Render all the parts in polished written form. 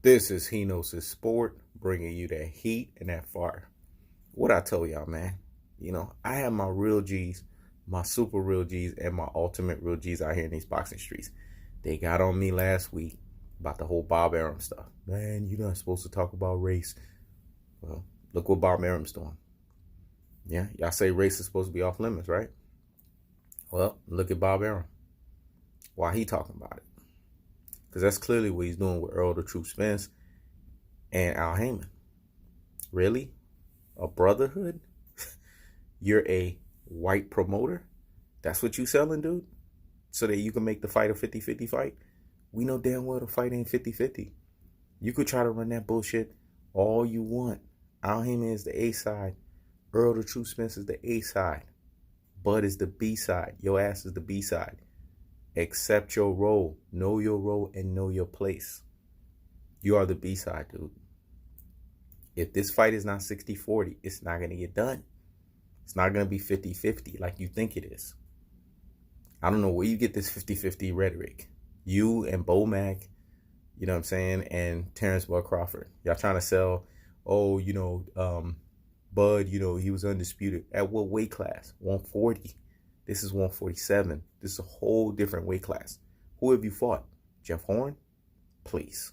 This is Henos' Sport, bringing you that heat and that fire. What I tell y'all, man, I have my real G's, my super real G's, and my ultimate real G's out here in these boxing streets. They got on me last week about the whole Bob Arum stuff. Man, you're not supposed to talk about race. Well, look what Bob Arum's doing. Yeah, y'all say race is supposed to be off limits, right? Well, look at Bob Arum. Why he talking about it? Because that's clearly what he's doing with Errol the Truth Spence and Haymon. Really? A brotherhood? You're a white promoter? That's what you selling, dude? So that you can make the fight a 50-50 fight? We know damn well the fight ain't 50-50. You could try to run that bullshit all you want. Haymon is the A side. Errol the Truth Spence is the A side. Bud is the B side. Your ass is the B side. Accept your role. Know your role and know your place. You are the B side, dude. If this fight is not 60-40, it's not going to get done. It's not going to be 50-50 like you think it is. I don't know where you get this 50-50 rhetoric. You and Bo Mack, you know what I'm saying, and Terrence Crawford. Y'all trying to sell, Bud, he was undisputed. At what weight class? 140. This is 147. This is a whole different weight class. Who have you fought? Jeff Horn? Please.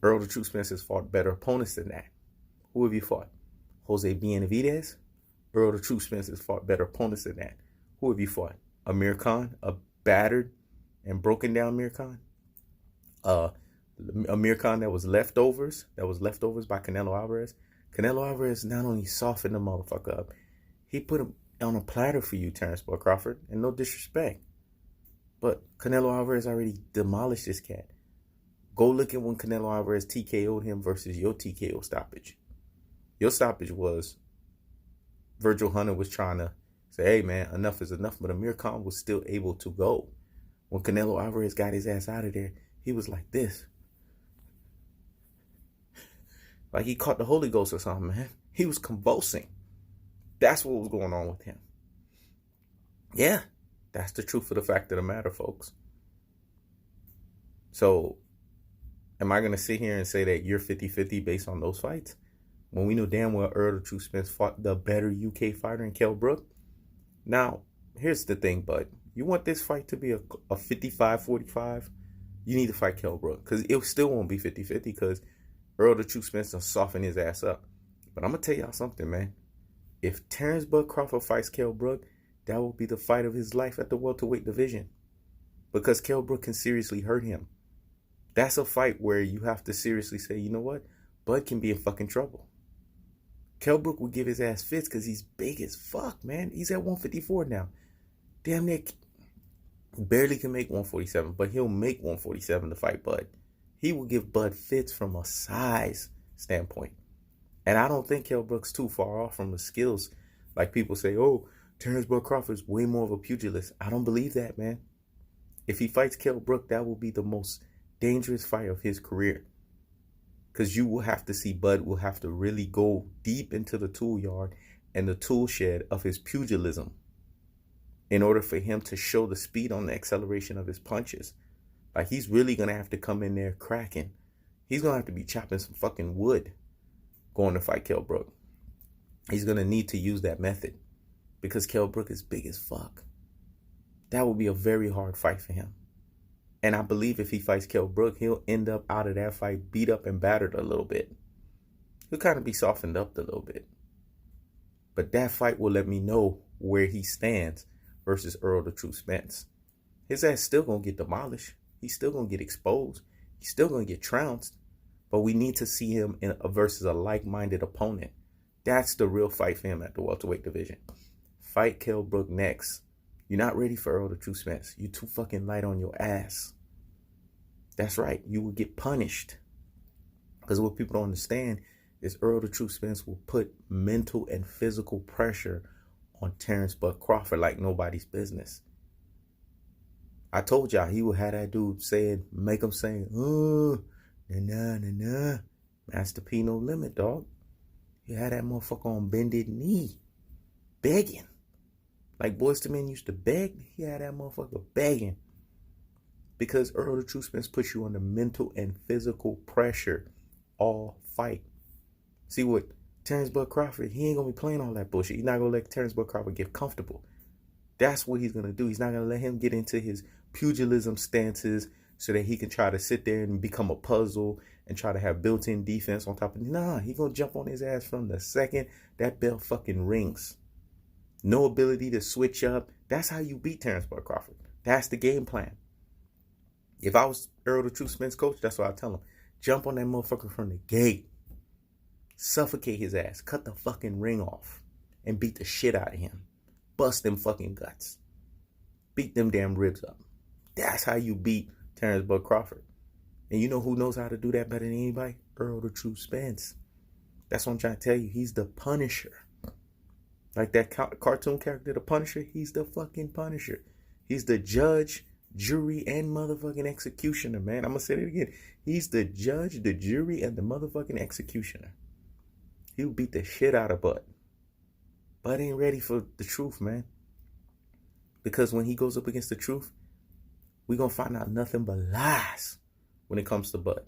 Errol the Truth Spence has fought better opponents than that. Who have you fought? Jose Benavidez? Errol the Truth Spence has fought better opponents than that. Who have you fought? Amir Khan? A battered and broken down Amir Khan? Amir Khan that was leftovers by Canelo Alvarez. Canelo Alvarez not only softened the motherfucker up, he put him on a platter for you, Terrence Crawford, and no disrespect. But Canelo Alvarez already demolished this cat. Go look at when Canelo Alvarez TKO'd him versus your TKO stoppage. Your stoppage was Virgil Hunter was trying to say, hey man, enough is enough, but Amir Khan was still able to go. When Canelo Alvarez got his ass out of there, he was like this. Like he caught the Holy Ghost or something, man. He was convulsing. That's what was going on with him. Yeah, that's the truth of the fact of the matter, folks. So, am I going to sit here and say that you're 50-50 based on those fights? When we know damn well Errol the Truth Spence fought the better UK fighter in Kell Brook? Now, here's the thing, bud. You want this fight to be a 55-45? You need to fight Kell Brook. Because it still won't be 50-50 because Errol the Truth Spence will soften his ass up. But I'm going to tell y'all something, man. If Terrence Bud Crawford fights Kell Brook, that will be the fight of his life at the welterweight division. Because Kell Brook can seriously hurt him. That's a fight where you have to seriously say, you know what? Bud can be in fucking trouble. Kell Brook will give his ass fits because he's big as fuck, man. He's at 154 now. Damn near barely can make 147, but he'll make 147 to fight Bud. He will give Bud fits from a size standpoint. And I don't think Kell Brook's too far off from the skills. Like people say, oh, Terrence Bud Crawford's way more of a pugilist. I don't believe that, man. If he fights Kell Brook, that will be the most dangerous fight of his career. Because you will have to see Bud will have to really go deep into the tool yard and the tool shed of his pugilism in order for him to show the speed on the acceleration of his punches. Like he's really going to have to come in there cracking. He's going to have to be chopping some fucking wood going to fight Kell Brook. He's going to need to use that method because Kell Brook is big as fuck. That will be a very hard fight for him. And I believe if he fights Kell Brook, he'll end up out of that fight beat up and battered a little bit. He'll kind of be softened up a little bit. But that fight will let me know where he stands versus Errol the Truth Spence. His ass still going to get demolished. He's still going to get exposed. He's still going to get trounced. But we need to see him versus a like-minded opponent. That's the real fight for him at the welterweight division. Fight Kell Brook next. You're not ready for Errol the Truth Spence. You're too fucking light on your ass. That's right. You will get punished. Because what people don't understand is Errol the Truth Spence will put mental and physical pressure on Terrence Bud Crawford like nobody's business. I told y'all he would have that dude make him say, oh, nah. Master P no limit, dog. He had that motherfucker on bended knee. Begging. Like Boyz II Men used to beg. He had that motherfucker begging. Because Errol the True Spence puts you under mental and physical pressure all fight. See what Terrence Bud Crawford, he ain't going to be playing all that bullshit. He's not going to let Terrence Bud Crawford get comfortable. That's what he's going to do. He's not going to let him get into his pugilism stances so that he can try to sit there and become a puzzle and try to have built-in defense on top of it. Nah, he's going to jump on his ass from the second that bell fucking rings. No ability to switch up. That's how you beat Terrence Bud Crawford. That's the game plan. If I was Errol the True Spence coach, that's what I'd tell him. Jump on that motherfucker from the gate. Suffocate his ass. Cut the fucking ring off. And beat the shit out of him. Bust them fucking guts. Beat them damn ribs up. That's how you beat Terrence Bud Crawford. And you know who knows how to do that better than anybody? Errol the True Spence. That's what I'm trying to tell you. He's the Punisher. Like that cartoon character, the Punisher, he's the fucking Punisher. He's the judge, jury, and motherfucking executioner, man. I'm going to say it again. He's the judge, the jury, and the motherfucking executioner. He'll beat the shit out of Bud. Bud ain't ready for the truth, man. Because when he goes up against the truth, we're going to find out nothing but lies when it comes to Bud.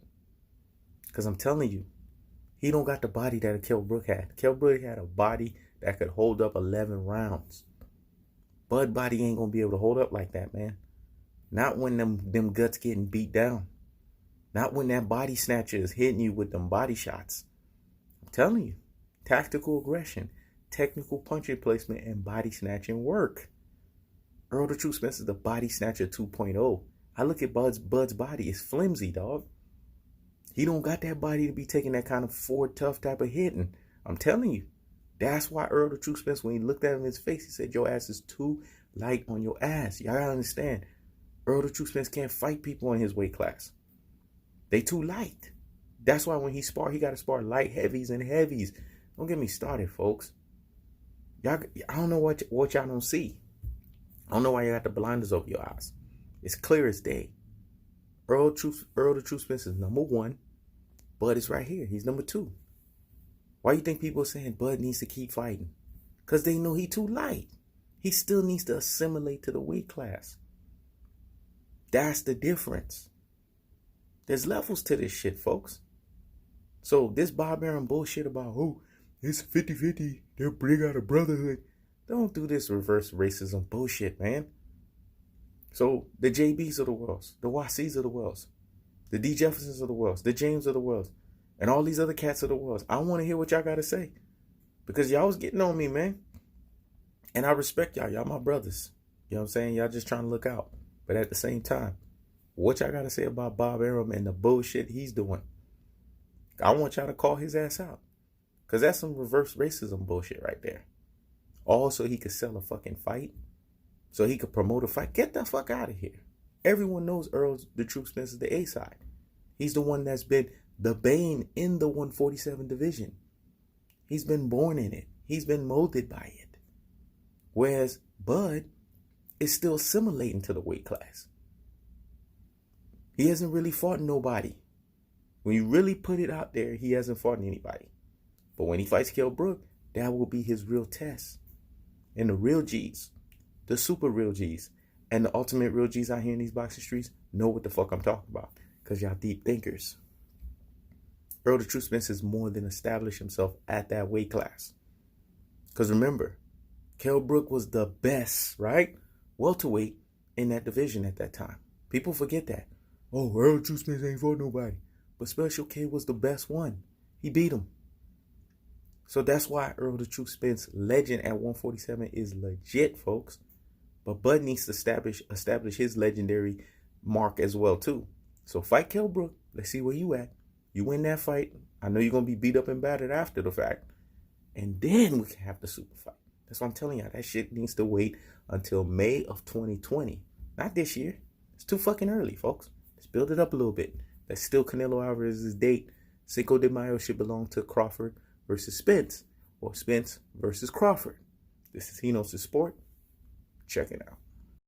Because I'm telling you, he don't got the body that Kell Brook had. Kell Brook had a body that could hold up 11 rounds. Bud body ain't going to be able to hold up like that, man. Not when them guts getting beat down. Not when that body snatcher is hitting you with them body shots. I'm telling you, tactical aggression, technical punching placement, and body snatching work. Errol the True Spence is the body snatcher 2.0. I look at Bud's body. It's flimsy, dog. He don't got that body to be taking that kind of Ford tough type of hitting. I'm telling you. That's why Errol the True Spence, when he looked at him in his face, he said, your ass is too light on your ass. Y'all gotta understand. Errol the True Spence can't fight people in his weight class. They too light. That's why when he spar, he got to spar light heavies and heavies. Don't get me started, folks. Y'all, I don't know what y'all don't see. I don't know why you got the blinders over your eyes. It's clear as day. Errol the True Spence is number 1. Bud is right here. He's number 2. Why you think people are saying Bud needs to keep fighting? Because they know he too light. He still needs to assimilate to the weight class. That's the difference. There's levels to this shit, folks. So this Bob Arum bullshit about, oh, it's 50-50. They'll bring out a brotherhood. Don't do this reverse racism bullshit, man. So the JBs of the world, the YCs of the world, the D Jeffersons of the world, the James of the world, and all these other cats of the world, I want to hear what y'all got to say. Because y'all was getting on me, man. And I respect y'all. Y'all my brothers. You know what I'm saying? Y'all just trying to look out. But at the same time, what y'all got to say about Bob Arum and the bullshit he's doing? I want y'all to call his ass out. Because that's some reverse racism bullshit right there. All so he could sell a fucking fight. So he could promote a fight. Get the fuck out of here. Everyone knows Errol the True Spence is the A side. He's the one that's been the bane in the 147 division. He's been born in it. He's been molded by it. Whereas Bud is still assimilating to the weight class. He hasn't really fought nobody. When you really put it out there, he hasn't fought anybody. But when he fights Kell Brook, that will be his real test. And the real G's, the super real G's, and the ultimate real G's out here in these boxing streets know what the fuck I'm talking about. Because y'all deep thinkers. Errol the True Spence has more than established himself at that weight class. Because remember, Kell Brook was the best, right? Welterweight in that division at that time. People forget that. Oh, Errol the True Spence ain't fought nobody. But Special K was the best one. He beat him. So that's why Errol the True Spence legend at 147 is legit, folks. But Bud needs to establish his legendary mark as well, too. So fight Kell Brook. Let's see where you at. You win that fight. I know you're going to be beat up and battered after the fact. And then we can have the super fight. That's what I'm telling y'all. That shit needs to wait until May of 2020. Not this year. It's too fucking early, folks. Let's build it up a little bit. That's still Canelo Alvarez's date. Cinco de Mayo should belong to Crawford versus Spence. Or Spence versus Crawford. This is He Knows the Sport. Check it out.